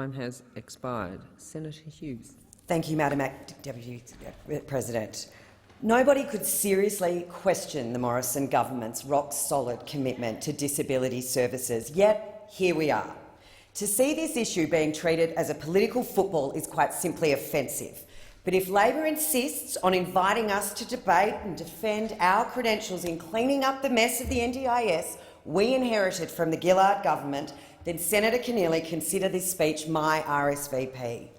time has expired. Senator Hughes. Thank you, Madam Deputy President. Nobody could seriously question the Morrison government's rock-solid commitment to disability services, yet here we are. To see this issue being treated as a political football is quite simply offensive. But if Labor insists on inviting us to debate and defend our credentials in cleaning up the mess of the NDIS we inherited from the Gillard government, then Senator Keneally consider this speech my RSVP.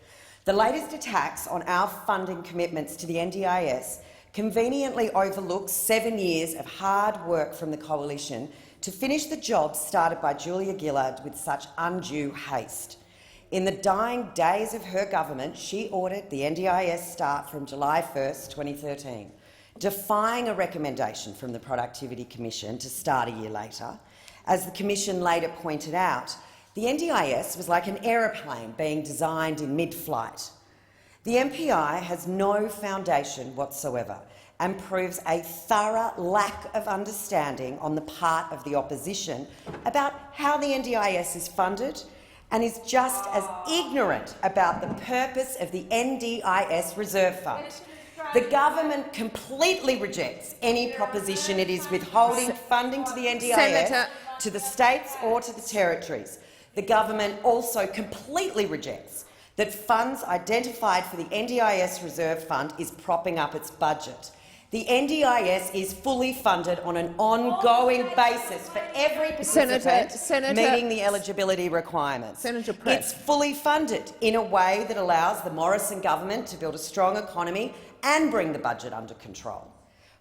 The latest attacks on our funding commitments to the NDIS conveniently overlooks 7 years of hard work from the coalition to finish the job started by Julia Gillard with such undue haste. In the dying days of her government, she ordered the NDIS start from July 1st, 2013, defying a recommendation from the Productivity Commission to start a year later. As the Commission later pointed out, the NDIS was like an aeroplane being designed in mid-flight. The MPI has no foundation whatsoever and proves a thorough lack of understanding on the part of the opposition about how the NDIS is funded, and is just as ignorant about the purpose of the NDIS Reserve Fund. The government completely rejects any proposition it is withholding funding to the NDIS to the states or to the territories. The government also completely rejects that funds identified for the NDIS Reserve Fund is propping up its budget. The NDIS is fully funded on an ongoing basis for every participant meeting the eligibility requirements. It's fully funded in a way that allows the Morrison government to build a strong economy and bring the budget under control.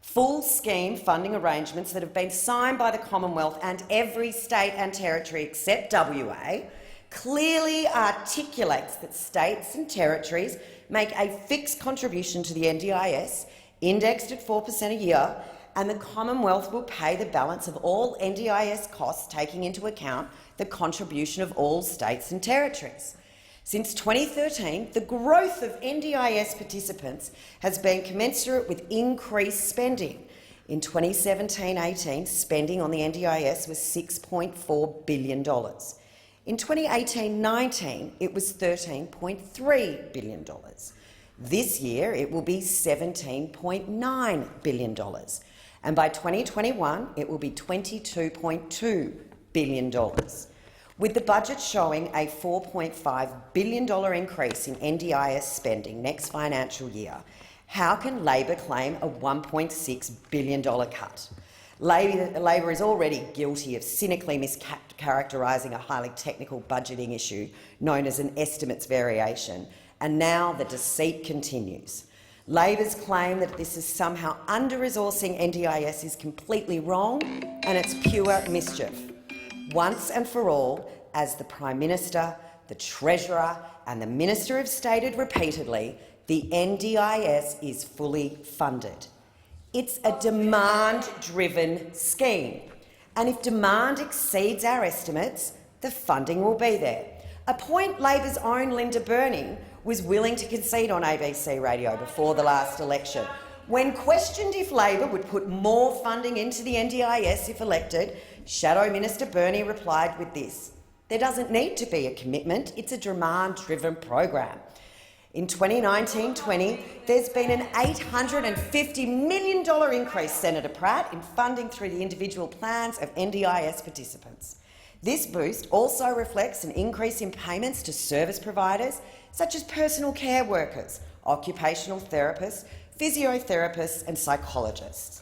Full scheme funding arrangements that have been signed by the Commonwealth and every state and territory except WA clearly articulates that states and territories make a fixed contribution to the NDIS, indexed at 4% a year, and the Commonwealth will pay the balance of all NDIS costs, taking into account the contribution of all states and territories. Since 2013, the growth of NDIS participants has been commensurate with increased spending. In 2017-18, spending on the NDIS was $6.4 billion. In 2018-19, it was $13.3 billion. This year, it will be $17.9 billion, and by 2021, it will be $22.2 billion. With the budget showing a $4.5 billion increase in NDIS spending next financial year, how can Labor claim a $1.6 billion cut? Labor is already guilty of cynically mischaracterising a highly technical budgeting issue known as an estimates variation, and now the deceit continues. Labor's claim that this is somehow under-resourcing NDIS is completely wrong, and it's pure mischief. Once and for all, as the Prime Minister, the Treasurer and the Minister have stated repeatedly, the NDIS is fully funded. It's a demand-driven scheme, and if demand exceeds our estimates, the funding will be there. A point Labor's own Linda Burney was willing to concede on ABC radio before the last election. When questioned if Labor would put more funding into the NDIS if elected, Shadow Minister Burney replied with this: "There doesn't need to be a commitment, it's a demand-driven program." In 2019-20, there's been an $850 million increase, Senator Pratt, in funding through the individual plans of NDIS participants. This boost also reflects an increase in payments to service providers such as personal care workers, occupational therapists, physiotherapists and psychologists.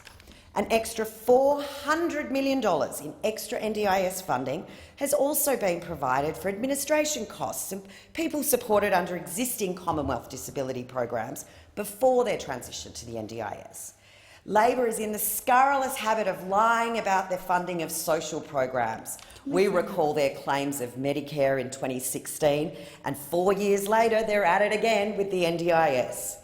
An extra $400 million in extra NDIS funding has also been provided for administration costs and people supported under existing Commonwealth disability programs before their transition to the NDIS. Labor is in the scurrilous habit of lying about their funding of social programs. We recall their claims of Medicare in 2016, and 4 years later they're at it again with the NDIS.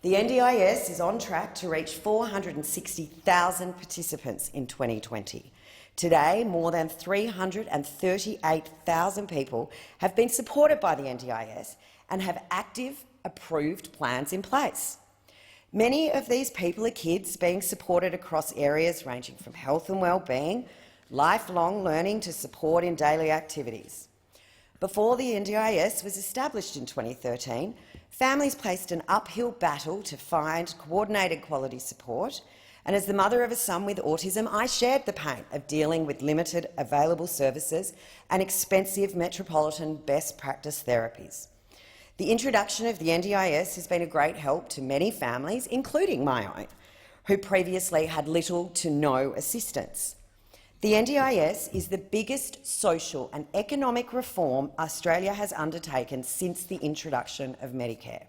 The NDIS is on track to reach 460,000 participants in 2020. Today, more than 338,000 people have been supported by the NDIS and have active, approved plans in place. Many of these people are kids being supported across areas ranging from health and wellbeing, lifelong learning to support in daily activities. Before the NDIS was established in 2013, families faced an uphill battle to find coordinated quality support, and as the mother of a son with autism, I shared the pain of dealing with limited available services and expensive metropolitan best practice therapies. The introduction of the NDIS has been a great help to many families, including my own, who previously had little to no assistance. The NDIS is the biggest social and economic reform Australia has undertaken since the introduction of Medicare.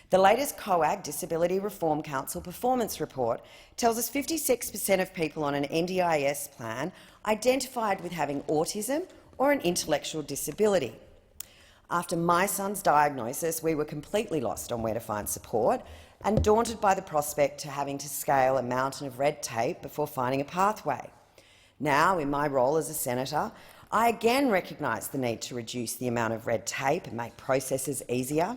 The latest COAG Disability Reform Council performance report tells us 56% of people on an NDIS plan identified with having autism or an intellectual disability. After my son's diagnosis, we were completely lost on where to find support and daunted by the prospect to having to scale a mountain of red tape before finding a pathway. Now, in my role as a senator, I again recognise the need to reduce the amount of red tape and make processes easier.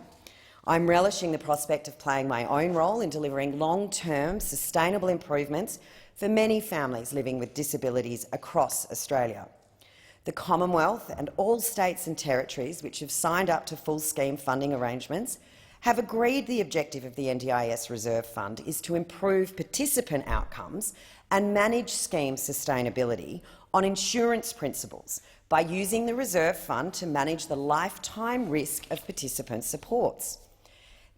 I'm relishing the prospect of playing my own role in delivering long-term, sustainable improvements for many families living with disabilities across Australia. The Commonwealth and all states and territories which have signed up to full scheme funding arrangements have agreed the objective of the NDIS Reserve Fund is to improve participant outcomes and manage scheme sustainability on insurance principles by using the Reserve Fund to manage the lifetime risk of participant supports.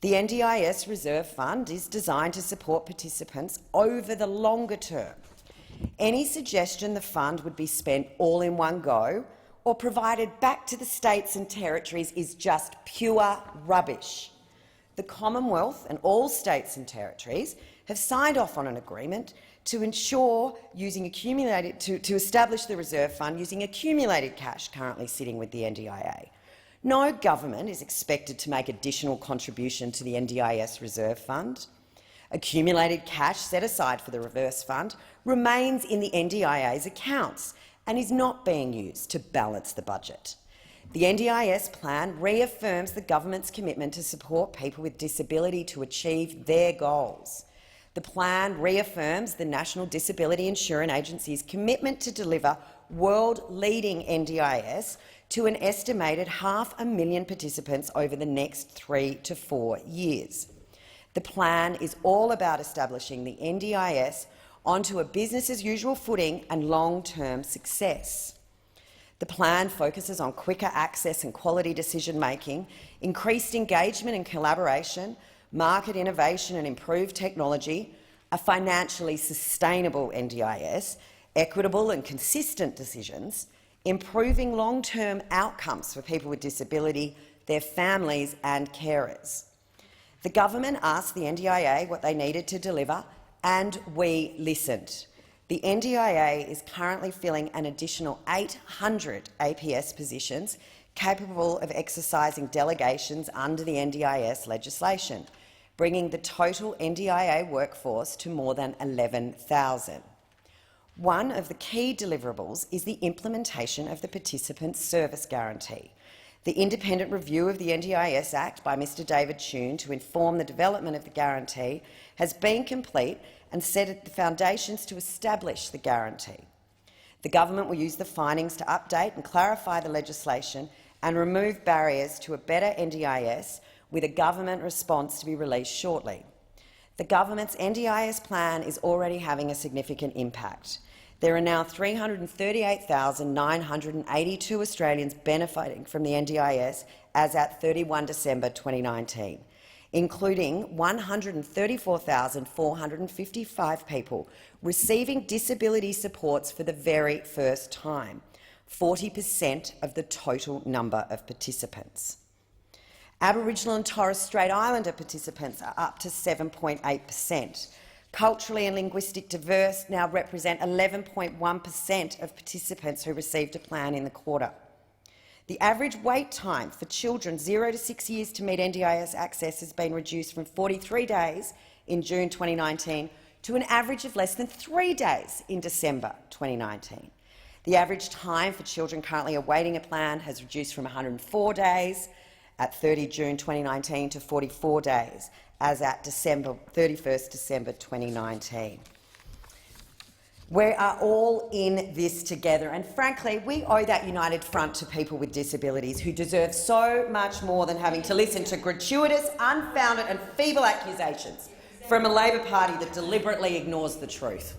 The NDIS Reserve Fund is designed to support participants over the longer term. Any suggestion the fund would be spent all in one go or provided back to the states and territories is just pure rubbish. The Commonwealth and all states and territories have signed off on an agreement to establish the Reserve Fund using accumulated cash currently sitting with the NDIA. No government is expected to make additional contribution to the NDIS Reserve Fund. Accumulated cash set aside for the Reverse Fund remains in the NDIA's accounts and is not being used to balance the budget. The NDIS plan reaffirms the government's commitment to support people with disability to achieve their goals. The plan reaffirms the National Disability Insurance Agency's commitment to deliver world-leading NDIS to an estimated 500,000 participants over the next 3 to 4 years. The plan is all about establishing the NDIS onto a business-as-usual footing and long-term success. The plan focuses on quicker access and quality decision-making, increased engagement and collaboration, market innovation and improved technology, a financially sustainable NDIS, equitable and consistent decisions, improving long-term outcomes for people with disability, their families and carers. The government asked the NDIA what they needed to deliver, and we listened. The NDIA is currently filling an additional 800 APS positions capable of exercising delegations under the NDIS legislation, bringing the total NDIA workforce to more than 11,000. One of the key deliverables is the implementation of the Participant Service Guarantee. The independent review of the NDIS Act by Mr David Tune to inform the development of the guarantee has been complete and set the foundations to establish the guarantee. The government will use the findings to update and clarify the legislation and remove barriers to a better NDIS, with a government response to be released shortly. The government's NDIS plan is already having a significant impact. There are now 338,982 Australians benefiting from the NDIS as at 31 December 2019, including 134,455 people receiving disability supports for the very first time, 40% of the total number of participants. Aboriginal and Torres Strait Islander participants are up to 7.8%. Culturally and linguistic diverse now represent 11.1% of participants who received a plan in the quarter. The average wait time for children 0 to 6 years to meet NDIS access has been reduced from 43 days in June 2019 to an average of less than 3 days in December 2019. The average time for children currently awaiting a plan has reduced from 104 days at 30 June 2019 to 44 days as at 31 December 2019. We are all in this together, and frankly, we owe that united front to people with disabilities who deserve so much more than having to listen to gratuitous, unfounded and feeble accusations from a Labor Party that deliberately ignores the truth.